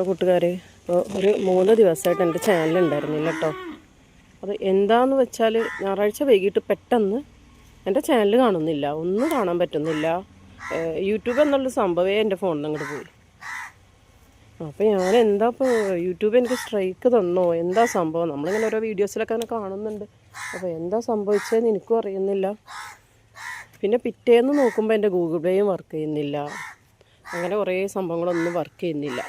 കൂട്ടുകാരെ, ഇപ്പോൾ ഒരു 3 ദിവസമായിട്ട് എൻ്റെ ചാനലുണ്ടായിരുന്നില്ല കേട്ടോ. അത് എന്താന്ന് വെച്ചാൽ ഞായറാഴ്ച വൈകിട്ട് പെട്ടെന്ന് എൻ്റെ ചാനൽ കാണുന്നില്ല, ഒന്നും കാണാൻ പറ്റുന്നില്ല. യൂട്യൂബ് എന്നുള്ള സംഭവമേ എൻ്റെ ഫോണിൽ നിന്ന് അങ്ങോട്ട് പോയി. അപ്പോൾ ഞാൻ എന്താ ഇപ്പോൾ യൂട്യൂബ് എനിക്ക് സ്ട്രൈക്ക് തന്നോ, എന്താ സംഭവം? നമ്മളിങ്ങനെ ഓരോ വീഡിയോസിലൊക്കെ അങ്ങനെ കാണുന്നുണ്ട്. അപ്പോൾ എന്താ സംഭവിച്ചതെന്ന് എനിക്കും അറിയുന്നില്ല. പിന്നെ പിറ്റേന്ന് നോക്കുമ്പോൾ എൻ്റെ ഗൂഗിൾ പേയും വർക്ക് ചെയ്യുന്നില്ല. അങ്ങനെ കുറേ സംഭവങ്ങളൊന്നും വർക്ക് ചെയ്യുന്നില്ല.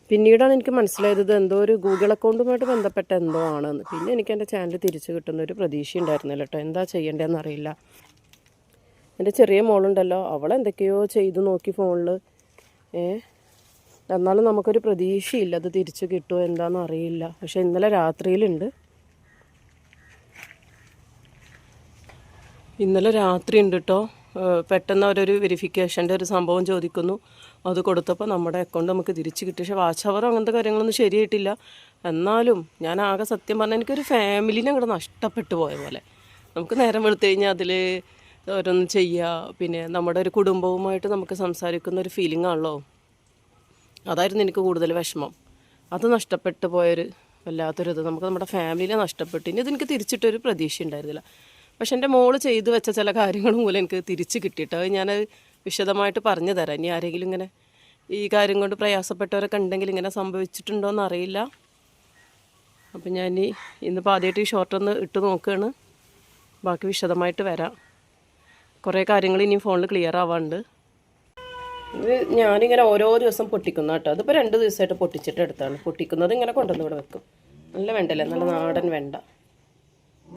പിന്നീടാണ് എനിക്ക് മനസ്സിലായത് എന്തോ ഒരു ഗൂഗിൾ അക്കൗണ്ടുമായിട്ട് ബന്ധപ്പെട്ട എന്തോ ആണെന്ന്. പിന്നെ എനിക്ക് എൻ്റെ ചാനൽ തിരിച്ചു കിട്ടുന്ന ഒരു പ്രതീക്ഷ ഉണ്ടായിരുന്നില്ല കേട്ടോ. എന്താ ചെയ്യേണ്ടതെന്ന് അറിയില്ല. എൻ്റെ ചെറിയ മോളുണ്ടല്ലോ, അവളെന്തൊക്കെയോ ചെയ്ത് നോക്കി ഫോണിൽ. എന്നാലും നമുക്കൊരു പ്രതീക്ഷയില്ല അത് തിരിച്ചു കിട്ടുമോ എന്താണെന്ന് അറിയില്ല. പക്ഷേ ഇന്നലെ രാത്രിയിലുണ്ട്. ഇന്നലെ രാത്രി ഉണ്ട് കേട്ടോ. പെട്ടെന്ന് അവരൊരു വെരിഫിക്കേഷൻ്റെ ഒരു സംഭവം ചോദിക്കുന്നു. അത് കൊടുത്തപ്പോൾ നമ്മുടെ അക്കൗണ്ട് നമുക്ക് തിരിച്ച് കിട്ടി. പക്ഷേ വാച്ച് അവർ അങ്ങനത്തെ കാര്യങ്ങളൊന്നും ശരിയായിട്ടില്ല. എന്നാലും ഞാൻ ആകെ സത്യം പറഞ്ഞാൽ എനിക്കൊരു ഫാമിലിനെ അങ്ങോട്ട് നഷ്ടപ്പെട്ടു പോയ പോലെ. നമുക്ക് നേരം വെളുത്തു കഴിഞ്ഞാൽ അതിൽ ഓരോന്ന് ചെയ്യുക, പിന്നെ നമ്മുടെ ഒരു കുടുംബവുമായിട്ട് നമുക്ക് സംസാരിക്കുന്ന ഒരു ഫീലിംഗ് ആണല്ലോ. അതായിരുന്നു എനിക്ക് കൂടുതൽ വിഷമം. അത് നഷ്ടപ്പെട്ടു പോയൊരു വല്ലാത്തൊരിത്. നമുക്ക് നമ്മുടെ ഫാമിലിയെ നഷ്ടപ്പെട്ടു. ഇനി ഇതെനിക്ക് തിരിച്ചിട്ടൊരു പ്രതീക്ഷ ഉണ്ടായിരുന്നില്ല. പക്ഷെ എൻ്റെ മോള് ചെയ്തു വെച്ച ചില കാര്യങ്ങൾ മൂലം എനിക്ക് തിരിച്ച് കിട്ടിയിട്ട് അത് ഞാനത് വിശദമായിട്ട് പറഞ്ഞു തരാം. ഇനി ആരെങ്കിലും ഇങ്ങനെ ഈ കാര്യം കൊണ്ട് പ്രയാസപ്പെട്ടവരൊക്കെ ഉണ്ടെങ്കിൽ ഇങ്ങനെ സംഭവിച്ചിട്ടുണ്ടോയെന്ന് അറിയില്ല. അപ്പം ഞാൻ ഇന്നിപ്പോൾ ആദ്യമായിട്ട് ഈ ഷോർട്ടൊന്ന് ഇട്ട് നോക്കുകയാണ്. ബാക്കി വിശദമായിട്ട് വരാം. കുറേ കാര്യങ്ങൾ ഇനി ഫോണിൽ ക്ലിയർ ആവാണ്ട്. ഇത് ഞാനിങ്ങനെ ഓരോ ദിവസം പൊട്ടിക്കുന്ന കേട്ടോ. അതിപ്പോൾ 2 ദിവസമായിട്ട് പൊട്ടിച്ചിട്ട് എടുത്താണ്. പൊട്ടിക്കുന്നത് ഇങ്ങനെ കൊണ്ടുവന്ന് ഇവിടെ വെക്കും. നല്ല വെണ്ടല്ലേ, നല്ല നാടൻ വെണ്ട.